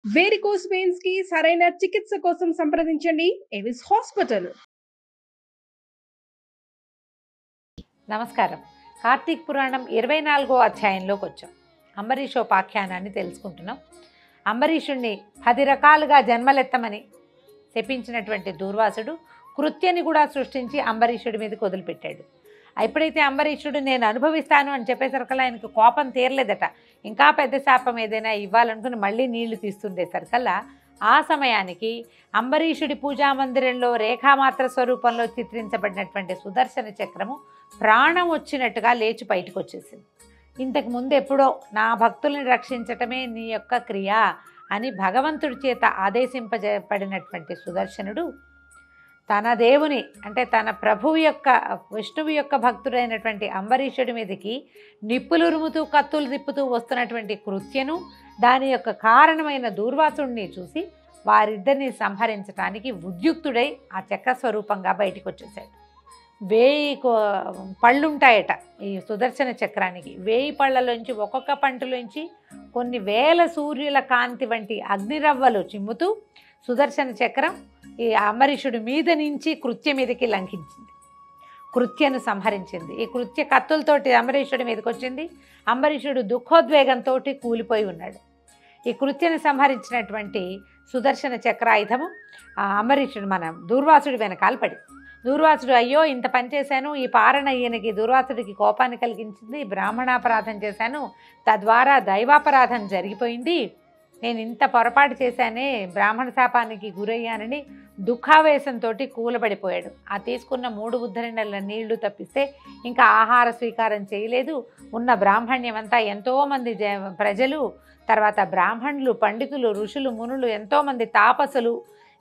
Varicose veins కి సరైన చికిత్స కోసం సంప్రదించండి ఎవిస్ హాస్పిటల్. నమస్కారం. కార్తీక్ పురాణం 24వ అధ్యాయంలోకి వచ్చాం. అంబరీషోపాఖ్యానాన్ని తెలుసుకుంటున్నాం. అంబరీషుణ్ణి 10 రకాలుగా జన్మలెత్తమని శపించినటువంటి దూర్వాసుడు కృత్యని కూడా సృష్టించి అంబరీషుడి మీదకి వదిలిపెట్టాడు. ఎప్పుడైతే అంబరీషుడు నేను అనుభవిస్తాను అని చెప్పేసరికల్లా ఆయనకు కోపం తీరలేదట. ఇంకా పెద్ద శాపం ఏదైనా ఇవ్వాలనుకుని మళ్ళీ నీళ్లు తీస్తుండేసరికల్లా ఆ సమయానికి అంబరీషుడి పూజామందిరంలో రేఖామాత్ర స్వరూపంలో చిత్రించబడినటువంటి సుదర్శన చక్రము ప్రాణం వచ్చినట్టుగా లేచి బయటకు వచ్చేసింది. ఇంతకు ముందు ఎప్పుడో నా భక్తుల్ని రక్షించటమే నీ యొక్క క్రియ అని భగవంతుడి చేత ఆదేశింపబడినటువంటి సుదర్శనుడు తన దేవుని అంటే తన ప్రభువు యొక్క విష్ణువు యొక్క భక్తుడైనటువంటి అంబరీషుడి మీదకి నిప్పులు ఉరుముతూ కత్తులు తిప్పుతూ వస్తున్నటువంటి కృత్యను దాని యొక్క కారణమైన దూర్వాసుడిని చూసి వారిద్దరిని సంహరించడానికి ఉద్యుక్తుడై ఆ చక్రస్వరూపంగా బయటికి వచ్చేసాడు. 1000 పళ్ళుంటాయట ఈ సుదర్శన చక్రానికి. 1000 పళ్ళలోంచి ఒక్కొక్క పంటలోంచి కొన్ని వేల సూర్యుల కాంతి వంటి అగ్నిరవ్వలు చిమ్ముతూ సుదర్శన చక్రం ఈ అంబరీషుడి మీద నుంచి కృత్య మీదకి లంఘించింది, కృత్యను సంహరించింది. ఈ కృత్య కత్తులతోటి అంబరీషుడి మీదకి వచ్చింది. అంబరీషుడు దుఃఖోద్వేగంతో కూలిపోయి ఉన్నాడు. ఈ కృత్యను సంహరించినటువంటి సుదర్శన చక్రాయుధము అంబరీషుడు మన దూర్వాసుడి వెనకాల పడి, దూర్వాసుడు అయ్యో ఇంత పని చేశాను, ఈ పారణ ఈయనకి దూర్వాసుడికి కోపాన్ని కలిగించింది, బ్రాహ్మణాపరాధం చేశాను, తద్వారా దైవాపరాధం జరిగిపోయింది, నేను ఇంత పొరపాటు చేశానే, బ్రాహ్మణ శాపానికి గురయ్యానని దుఃఖావేశంతో కూలబడిపోయాడు. ఆ తీసుకున్న 3 ఉద్ధరణల నీళ్లు తప్పిస్తే ఇంకా ఆహార స్వీకారం చేయలేదు. ఉన్న బ్రాహ్మణ్యమంతా ఎంతోమంది ప్రజలు, తర్వాత బ్రాహ్మణులు, పండితులు, ఋషులు, మునులు, ఎంతోమంది తాపసులు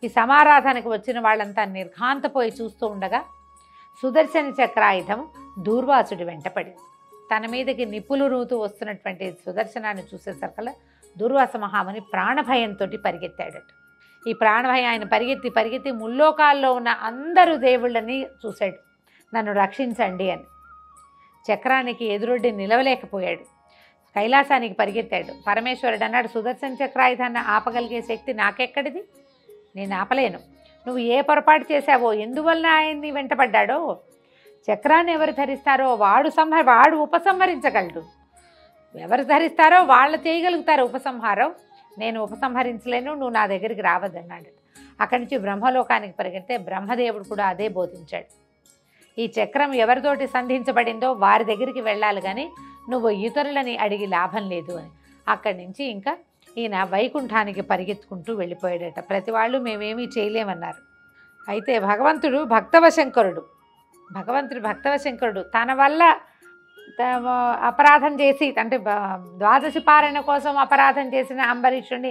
ఈ సమారాధనకు వచ్చిన వాళ్ళంతా నిర్ఘాంతపోయి చూస్తూ ఉండగా సుదర్శన చక్రాయుధం దూర్వాసుడి వెంటపడింది. తన మీదకి నిప్పులు రూతూ వస్తున్నటువంటి సుదర్శనాన్ని చూసేసరికల్లా దూర్వాస మహాముని ప్రాణభయంతో పరిగెత్తాడట. ఈ ప్రాణభయం ఆయన పరిగెత్తి పరిగెత్తి ముల్లోకాల్లో ఉన్న అందరూ దేవుళ్ళని చూశాడు, నన్ను రక్షించండి అని. చక్రానికి ఎదురొడ్డి నిలవలేకపోయాడు. కైలాసానికి పరిగెత్తాడు. పరమేశ్వరుడు అన్నాడు, సుదర్శన చక్రాయుధాన్ని ఆపగలిగే శక్తి నాకెక్కడిది, నేను ఆపలేను. నువ్వు ఏ పొరపాటు చేశావో, ఎందువల్ల ఆయన్ని వెంటబడ్డాడో, చక్రాన్ని ఎవరు ధరిస్తారో వాడు ఉపసంహరించగలడు. ఎవరు ధరిస్తారో వాళ్ళు చేయగలుగుతారు ఉపసంహారం, నేను ఉపసంహరించలేను, నువ్వు నా దగ్గరికి రావద్దన్నాడు. అక్కడి నుంచి బ్రహ్మలోకానికి పరిగెడితే బ్రహ్మదేవుడు కూడా అదే బోధించాడు. ఈ చక్రం ఎవరితోటి సంధించబడిందో వారి దగ్గరికి వెళ్ళాలి కానీ నువ్వు ఇతరులని అడిగి లాభం లేదు అని. అక్కడి నుంచి ఇంకా ఈయన వైకుంఠానికి పరిగెత్తుకుంటూ వెళ్ళిపోయాడట. ప్రతి వాళ్ళు మేమేమీ చేయలేమన్నారు. అయితే భగవంతుడు భక్తవశంకరుడు తన వల్ల అపరాధం చేసి అంటే ద్వాదశి పారణ కోసం అపరాధం చేసిన అంబరీషుడిని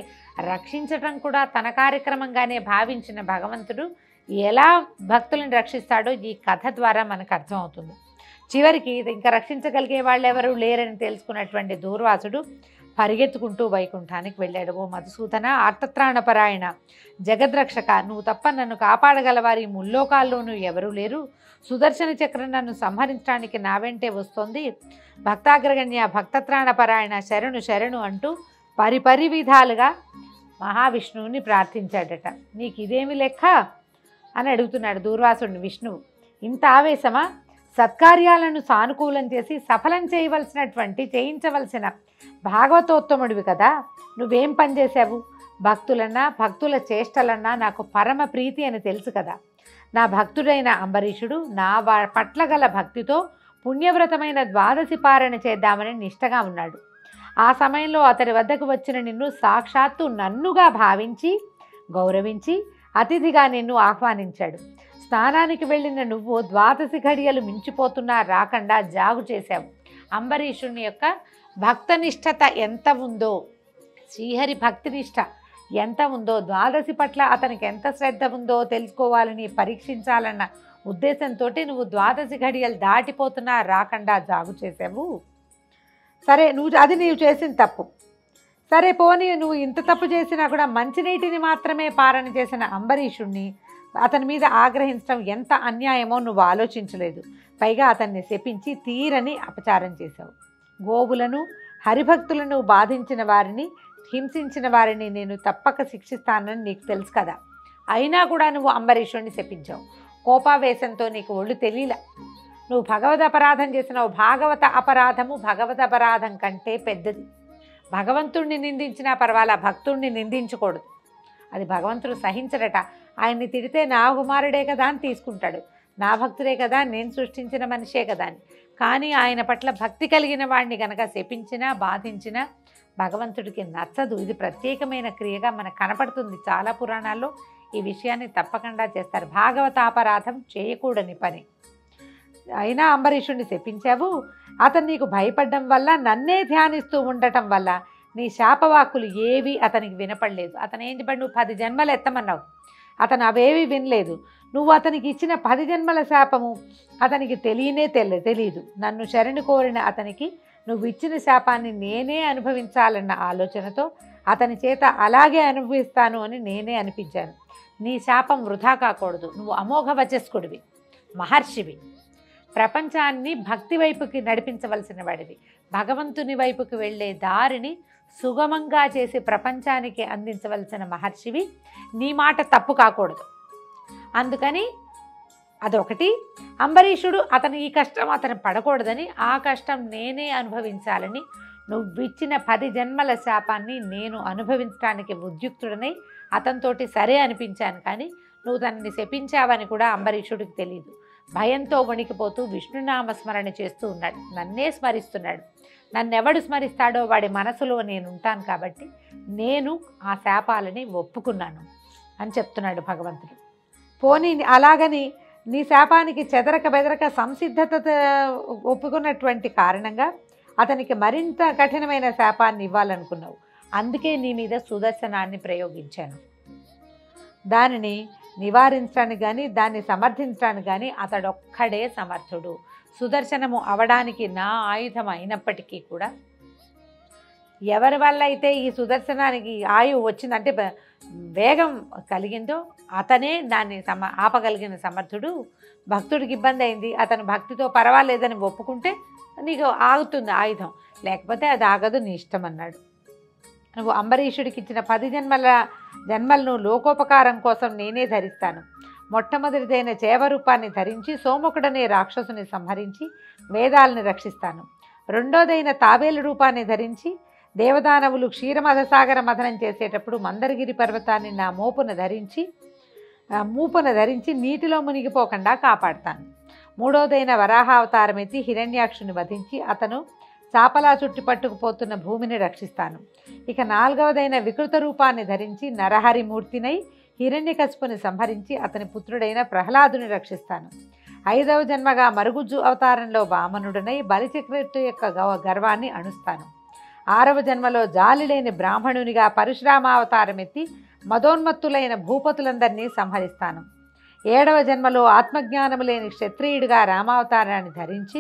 రక్షించటం కూడా తన కార్యక్రమంగానే భావించిన భగవంతుడు ఎలా భక్తులను రక్షిస్తాడో ఈ కథ ద్వారా మనకు అర్థమవుతుంది. చివరికి ఇంకా రక్షించగలిగే వాళ్ళు ఎవరు లేరని తెలుసుకున్నటువంటి దూర్వాసుడు పరిగెత్తుకుంటూ వైకుంఠానికి వెళ్ళాడు. ఓ మధుసూదన, ఆర్తత్రాణపరాయణ, జగద్రక్షక, నువ్వు తప్ప నన్ను కాపాడగలవారి ముల్లోకాల్లోనూ ఎవరూ లేరు. సుదర్శన చక్రం నన్ను సంహరించడానికి నా వెంటే వస్తోంది. భక్తాగ్రగణ్య, భక్తత్రాణపరాయణ, శరణు శరణు అంటూ పరిపరి విధాలుగా మహావిష్ణువుని ప్రార్థించాడట. నీకు ఇదేమి లెక్క అని అడుగుతున్నాడు దూర్వాసుడిని విష్ణువు. ఇంత ఆవేశమా? సత్కార్యాలను సానుకూలం చేసి సఫలం చేయించవలసిన భాగవతోత్తముడివి కదా, నువ్వేం పనిచేశావు? భక్తుల చేష్టలన్నా నాకు పరమ ప్రీతి అని తెలుసు కదా. నా భక్తుడైన అంబరీషుడు నా పట్ల గల భక్తితో పుణ్యవ్రతమైన ద్వాదశి పారణ చేద్దామని నిష్టగా ఉన్నాడు. ఆ సమయంలో అతడి వద్దకు వచ్చిన నిన్ను సాక్షాత్తు నన్నుగా భావించి గౌరవించి అతిథిగా నిన్ను ఆహ్వానించాడు. స్నానానికి వెళ్ళిన నువ్వు ద్వాదశి ఘడియలు మించిపోతున్నా రాకుండా జాగు చేశావు. అంబరీషుని యొక్క భక్తనిష్టత ఎంత ఉందో, శ్రీహరి భక్తినిష్ట ఎంత ఉందో, ద్వాదశి పట్ల అతనికి ఎంత శ్రద్ధ ఉందో తెలుసుకోవాలని పరీక్షించాలన్న ఉద్దేశంతో నువ్వు ద్వాదశి ఘడియలు దాటిపోతున్నా రాకుండా జాగు చేసావు. సరే, నీవు చేసిన తప్పు. సరే పోనీ, నువ్వు ఇంత తప్పు చేసినా కూడా మంచినీటిని మాత్రమే పారణ చేసిన అంబరీషుణ్ణి అతని మీద ఆగ్రహించడం ఎంత అన్యాయమో నువ్వు ఆలోచించలేదు. పైగా అతన్ని శపించి తీరని అపచారం చేశావు. గోవులను హరిభక్తులను బాధించిన వారిని హింసించిన వారిని నేను తప్పక శిక్షిస్తానని నీకు తెలుసు కదా. అయినా కూడా నువ్వు అంబరీషుడిని శపించావు. కోపావేశంతో నీకు ఒళ్ళు తెలియలా. నువ్వు భగవద్ అపరాధం చేసినావు. భాగవత అపరాధము భగవద్ అపరాధం కంటే పెద్దది. భగవంతుడిని నిందించినా పర్వాలా, భక్తుడిని నిందించకూడదు. అది భగవంతుడు సహించడట. ఆయన్ని తిడితే నా కుమారుడే కదా అని తీసుకుంటాడు, నా భక్తుడే కదా, నేను సృష్టించిన మనిషే కదా అని. కానీ ఆయన పట్ల భక్తి కలిగిన వాడిని గనక శపించినా బాధించినా భగవంతుడికి నచ్చదు. ఇది ప్రత్యేకమైన క్రియగా మనకు కనపడుతుంది. చాలా పురాణాల్లో ఈ విషయాన్ని తప్పకుండా చేస్తారు. భాగవతాపరాధం చేయకూడని పని. అయినా అంబరీషుడిని శపించావు. అతను నీకు భయపడడం వల్ల, నన్నే ధ్యానిస్తూ ఉండటం వల్ల నీ శాపవాక్కులు ఏవి అతనికి వినపడలేదు. అతను ఏం చెప్పాడు? నువ్వు 10 జన్మలు ఎత్తమన్నావు. అతను అవేవి వినలేదు. నువ్వు అతనికి ఇచ్చిన 10 జన్మల శాపము అతనికి తెలియదు. నన్ను శరణు కోరిన అతనికి నువ్వు ఇచ్చిన శాపాన్ని నేనే అనుభవించాలన్న ఆలోచనతో అతని చేత అలాగే అనుభవిస్తాను అని నేనే అనిపించాను. నీ శాపం వృధా కాకూడదు. నువ్వు అమోఘ వచస్కుడివి, మహర్షివి, ప్రపంచాన్ని భక్తి వైపుకి నడిపించవలసిన వాడివి, భగవంతుని వైపుకి వెళ్ళే దారిని సుగమంగా చేసి ప్రపంచానికి అందించవలసిన మహర్షివి. నీ మాట తప్పు కాకూడదు. అందుకని అదొకటి. అంబరీషుడు అతను ఈ కష్టం అతను పడకూడదని, ఆ కష్టం నేనే అనుభవించాలని నువ్విచ్చిన 10 జన్మల శాపాన్ని నేను అనుభవించడానికి ఉద్యుక్తుడనై అతనితోటి సరే అనిపించాను. కానీ నువ్వు తనని శపించావని కూడా అంబరీషుడికి తెలియదు. భయంతో వణికిపోతూ విష్ణునామస్మరణ చేస్తూ ఉన్నాడు. నన్నే స్మరిస్తున్నాడు. నన్నెవడు స్మరిస్తాడో వాడి మనసులో నేను ఉంటాను. కాబట్టి నేను ఆ శాపాలని ఒప్పుకున్నాను అని చెప్తున్నాడు భగవంతుడు. పోనీ అలాగని నీ శాపానికి చెదరక బెదరక సంసిద్ధత ఒప్పుకున్నటువంటి కారణంగా అతనికి మరింత కఠినమైన శాపాన్ని ఇవ్వాలనుకున్నావు. అందుకే నీ మీద సుదర్శనాన్ని ప్రయోగించాను. దానిని నివారించడానికి కానీ దాన్ని సమర్థించడానికి కానీ అతడొక్కడే సమర్థుడు. సుదర్శనము అవడానికి నా ఆయుధం అయినప్పటికీ కూడా ఎవరి వల్ల అయితే ఈ సుదర్శనానికి ఆయువు వచ్చిందంటే వేగం కలిగిందో అతనే దాన్ని ఆపగలిగిన సమర్థుడు. భక్తుడికి ఇబ్బంది అయింది, అతను భక్తితో పర్వాలేదని ఒప్పుకుంటే నీకు ఆగుతుంది ఆయుధం, లేకపోతే అది ఆగదు, నీ ఇష్టం అన్నాడు. నువ్వు అంబరీషుడికి ఇచ్చిన 10 జన్మలను లోకోపకారం కోసం నేనే ధరిస్తాను. మొట్టమొదటిదైన చేవరూపాన్ని ధరించి సోముకుడనే రాక్షసుని సంహరించి వేదాలను రక్షిస్తాను. రెండోదైన తాబేలు రూపాన్ని ధరించి దేవదానవులు క్షీరమధసాగర మథనం చేసేటప్పుడు మందరగిరి పర్వతాన్ని నా మూపున ధరించి నీటిలో మునిగిపోకుండా కాపాడతాను. మూడోదైన వరాహావతారం ఎత్తి హిరణ్యాక్షుని వధించి అతను చాపలా చుట్టి పట్టుకుపోతున్న భూమిని రక్షిస్తాను. ఇక 4వదైన వికృత రూపాన్ని ధరించి నరహరిమూర్తినై హిరణ్యకశిపుని సంహరించి అతని పుత్రుడైన ప్రహ్లాదుని రక్షిస్తాను. 5వ జన్మగా మరుగుజ్జు అవతారంలో వామనుడనై బలిచక్రవర్తి యొక్క గర్వాన్ని అణుస్తాను. 6వ జన్మలో జాలిలేని బ్రాహ్మణునిగా పరశురామావతారం ఎత్తి మదోన్మత్తులైన భూపతులందరినీ సంహరిస్తాను. 7వ జన్మలో ఆత్మజ్ఞానము లేని క్షత్రియుడిగా రామావతారాన్ని ధరించి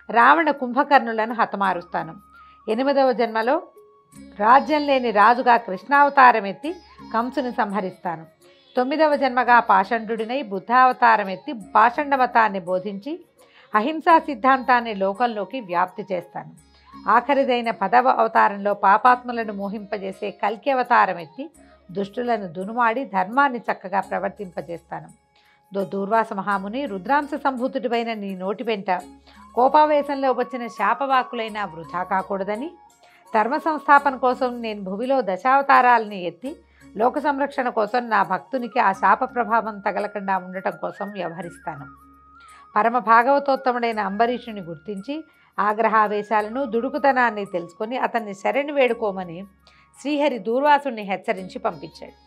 రావణ కుంభకర్ణులను హతమారుస్తాను. 8వ జన్మలో రాజ్యం లేని రాజుగా కృష్ణావతారం ఎత్తి కంసుని సంహరిస్తాను. 9వ జన్మగా పాషండుడినై బుద్ధావతారం ఎత్తి పాషండమతాన్ని బోధించి అహింసా సిద్ధాంతాన్ని లోకంలోకి వ్యాప్తి చేస్తాను. ఆఖరిదైన 10వ అవతారంలో పాపాత్ములను మోహింపజేసే కల్కి అవతారం ఎత్తి దుష్టులను దునుమాడి ధర్మాన్ని చక్కగా ప్రవర్తింపజేస్తాను. దూర్వాస మహాముని, రుద్రాంశ సంభూతుడిపైన నీ నోటి వెంట కోపావేశంలో వచ్చిన శాపవాక్కులైనా వృధా కాకూడదని ధర్మ సంస్థాపన కోసం నేను భువిలో దశావతారాలని ఎత్తి లోక సంరక్షణ కోసం నా భక్తునికి ఆ శాప ప్రభావం తగలకుండా ఉండటం కోసం వ్యవహరిస్తాను. పరమ భాగవతోత్తముడైన అంబరీషుని గుర్తించి ఆగ్రహావేశాలను దుడుకుతనాన్ని తెలుసుకొని అతన్ని శరణు వేడుకోమని శ్రీహరి దూర్వాసుని హెచ్చరించి పంపించాడు.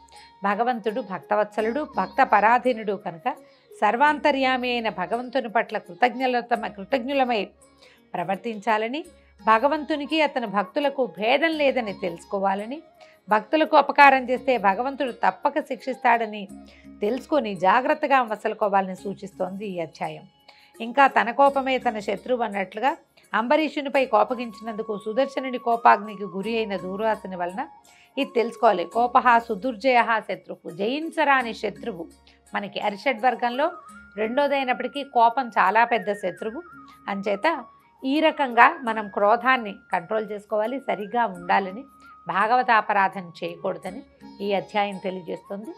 భగవంతుడు భక్తవత్సలుడు, భక్త పరాధీనుడు కనుక సర్వాంతర్యామి అయిన భగవంతుని పట్ల కృతజ్ఞులమై ప్రవర్తించాలని, భగవంతునికి అతని భక్తులకు భేదం లేదని తెలుసుకోవాలని, భక్తులకు అపకారం చేస్తే భగవంతుడు తప్పక శిక్షిస్తాడని తెలుసుకొని జాగ్రత్తగా మసలుకోవాలని సూచిస్తోంది ఈ అధ్యాయం. ఇంకా తన కోపమే తన శత్రువు అన్నట్లుగా అంబరీషునిపై కోపగించినందుకు సుదర్శనుని కోపాగ్నికి గురి అయిన దూర్వాసుని వలన ఇది తెలుసుకోవాలి. కోపహ సుదుర్జయ శత్రువు, జయించరాని శత్రువు. మనకి అరిషడ్వర్గంలో రెండోదైనప్పటికీ కోపం చాలా పెద్ద శత్రువు. అంచేత ఈ రకంగా మనం క్రోధాన్ని కంట్రోల్ చేసుకోవాలి, సరిగ్గా ఉండాలని భాగవతాపరాధం చేయకూడదని ఈ అధ్యాయం తెలియజేస్తుంది.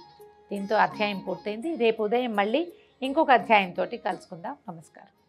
దీంతో అధ్యాయం పూర్తయింది. రేపు ఉదయం మళ్ళీ ఇంకొక అధ్యాయంతో కలుసుకుందాం. నమస్కారం.